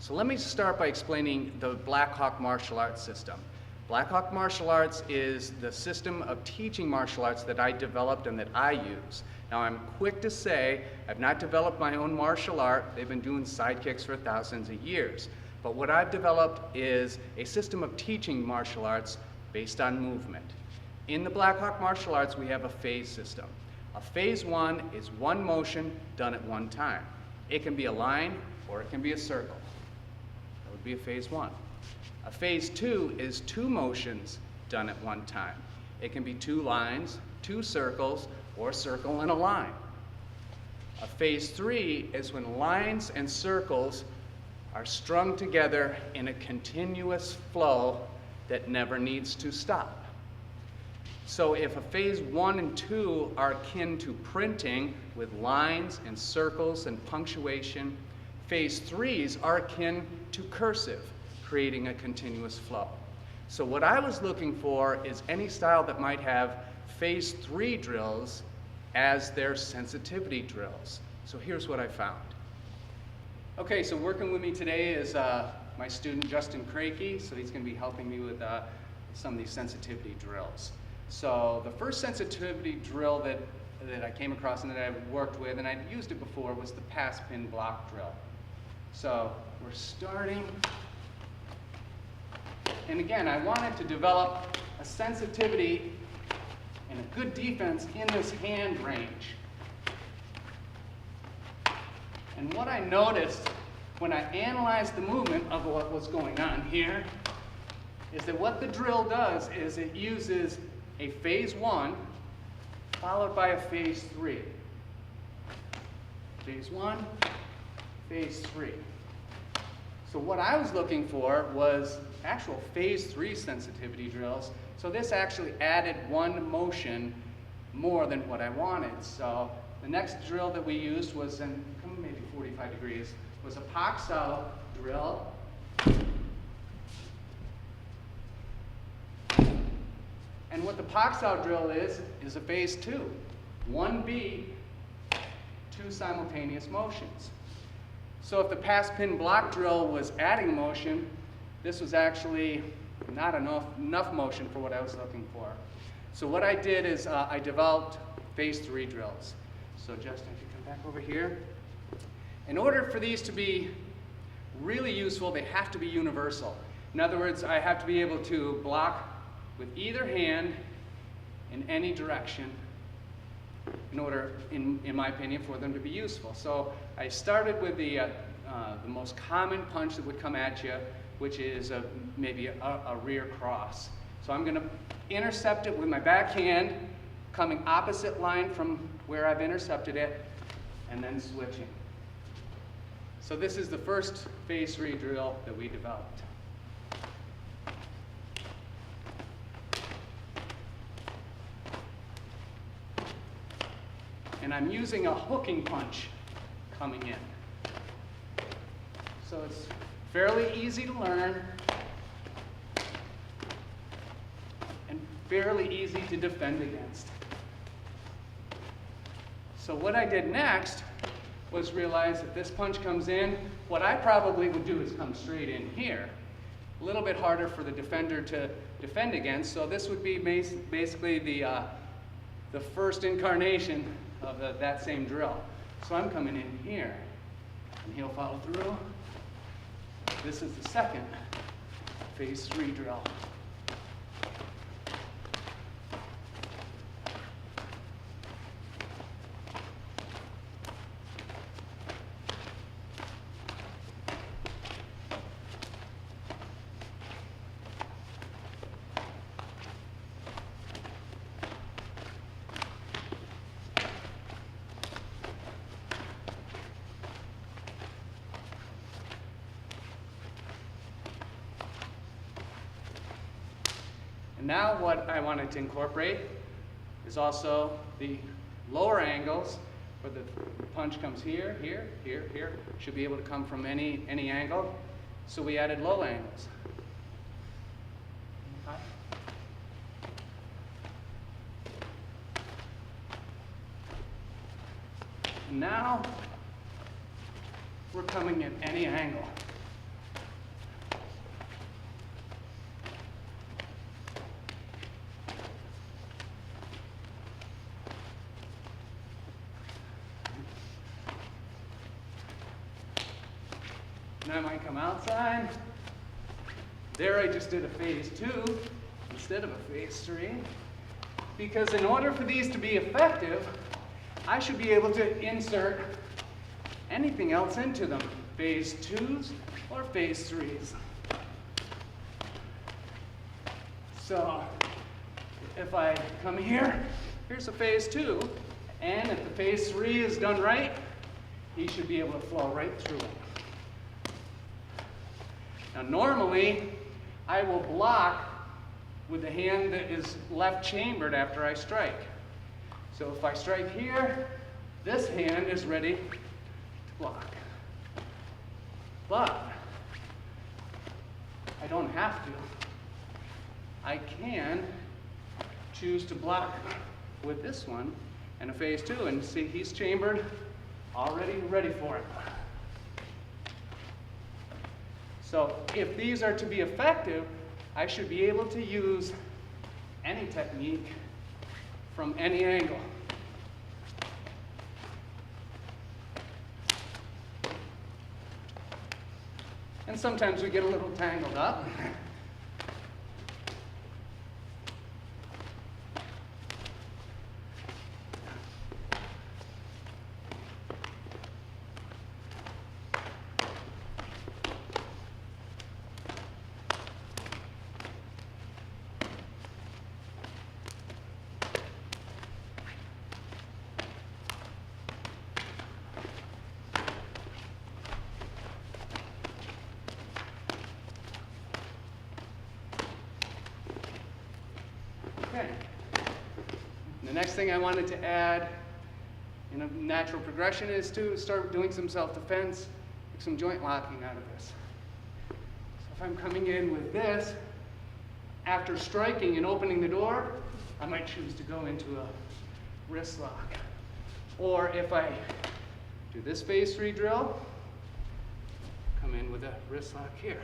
So let me start by explaining the Black Hawk martial arts system. Black Hawk martial arts is the system of teaching martial arts that I developed and that I use. Now I'm quick to say I've not developed my own martial art. They've been doing sidekicks for thousands of years. But what I've developed is a system of teaching martial arts based on movement. In the Black Hawk martial arts, we have a phase system. A phase one is one motion done at one time. It can be a line or it can be a circle. That would be a phase one. A phase two is two motions done at one time. It can be two lines, two circles, or a circle and a line. A phase three is when lines and circles are strung together in a continuous flow that never needs to stop. So if a phase one and two are akin to printing with lines and circles and punctuation, phase threes are akin to cursive, creating a continuous flow. So what I was looking for is any style that might have phase three drills as their sensitivity drills. So here's what I found. Okay, so working with me today is my student Justin Krakey, so he's going to be helping me with some of these sensitivity drills. So the first sensitivity drill that I came across and that I've worked with, and I'd used it before, was the pass pin block drill. So we're starting, and again, I wanted to develop a sensitivity and a good defense in this hand range. And what I noticed when I analyzed the movement of what was going on here is that what the drill does is it uses a phase one followed by a phase three. Phase one, phase three. So what I was looking for was actual phase three sensitivity drills. So this actually added one motion more than what I wanted. So the next drill that we used was in maybe 45 degrees, was a Pak Sao drill. And what the Pak Sao drill is a phase two. One beat, two simultaneous motions. So if the pass pin block drill was adding motion, this was actually not enough motion for what I was looking for. So what I did is I developed phase three drills. So Justin, if you come back over here. In order for these to be really useful, they have to be universal. In other words, I have to be able to block with either hand in any direction in order, in my opinion, for them to be useful. So I started with the most common punch that would come at you, which is maybe a rear cross. So I'm going to intercept it with my back hand, coming opposite line from where I've intercepted it, and then switching. So this is the first phase three drill that we developed. And I'm using a hooking punch coming in. So it's fairly easy to learn and fairly easy to defend against. So what I did next was realize if this punch comes in, what I probably would do is come straight in here. A little bit harder for the defender to defend against, so this would be basically the first incarnation of that same drill. So I'm coming in here, and he'll follow through. This is the second phase three drill. And now what I wanted to incorporate is also the lower angles, where the punch comes here, here, here, here. Should be able to come from any angle. So we added low angles. Now we're coming at any angle. And I might come outside. There I just did a phase 2 instead of a phase 3. Because in order for these to be effective, I should be able to insert anything else into them, phase 2s or phase 3s. So if I come here, here's a phase 2, and if the phase 3 is done right, he should be able to flow right through it. Now normally, I will block with the hand that is left chambered after I strike. So if I strike here, this hand is ready to block. But I don't have to. I can choose to block with this one and a phase 2, and see he's chambered, already ready for it. So if these are to be effective, I should be able to use any technique from any angle. And sometimes we get a little tangled up. Okay. The next thing I wanted to add in a natural progression is to start doing some self-defense, some joint locking out of this. So if I'm coming in with this, after striking and opening the door, I might choose to go into a wrist lock. Or if I do this phase 3 drill, come in with a wrist lock here.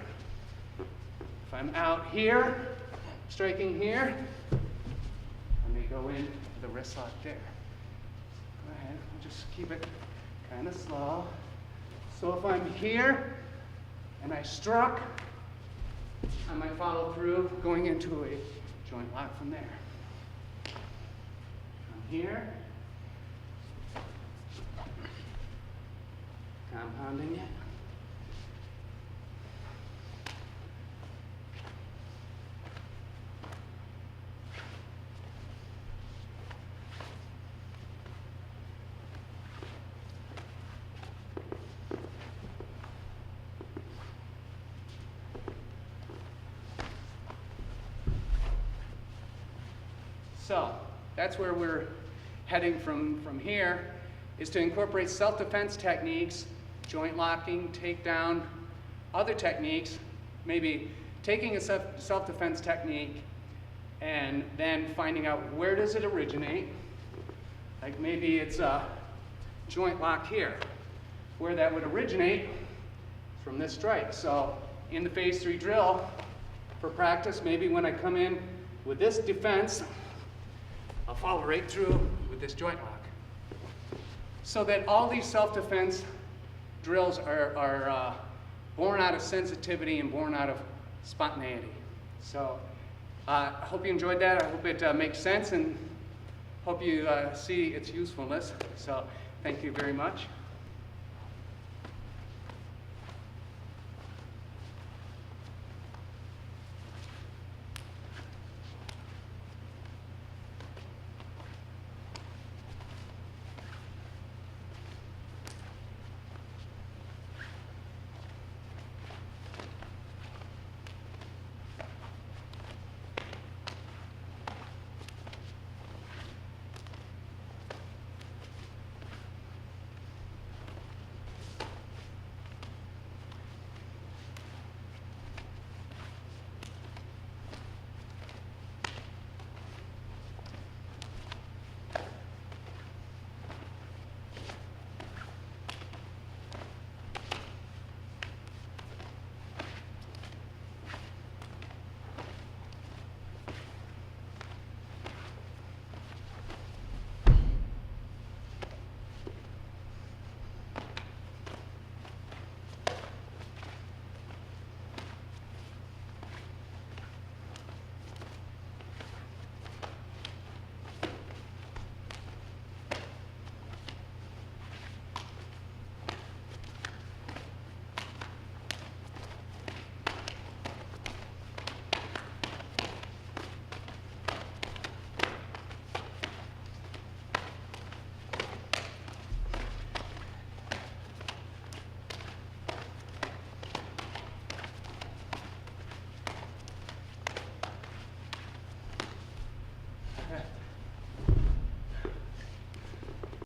If I'm out here, striking here, I may go in with a wrist lock there. Go ahead, we'll just keep it kind of slow. So if I'm here and I struck, I might follow through going into a joint lock from there. From here, compounding it. So that's where we're heading from here, is to incorporate self-defense techniques, joint locking, takedown, other techniques, maybe taking a self-defense technique and then finding out where does it originate. Like maybe it's a joint lock here. Where that would originate from this strike. So in the phase 3 drill, for practice, maybe when I come in with this defense, I'll follow right through with this joint lock. So that all these self-defense drills are born out of sensitivity and born out of spontaneity. So I hope you enjoyed that. I hope it makes sense, and hope you see its usefulness. So thank you very much.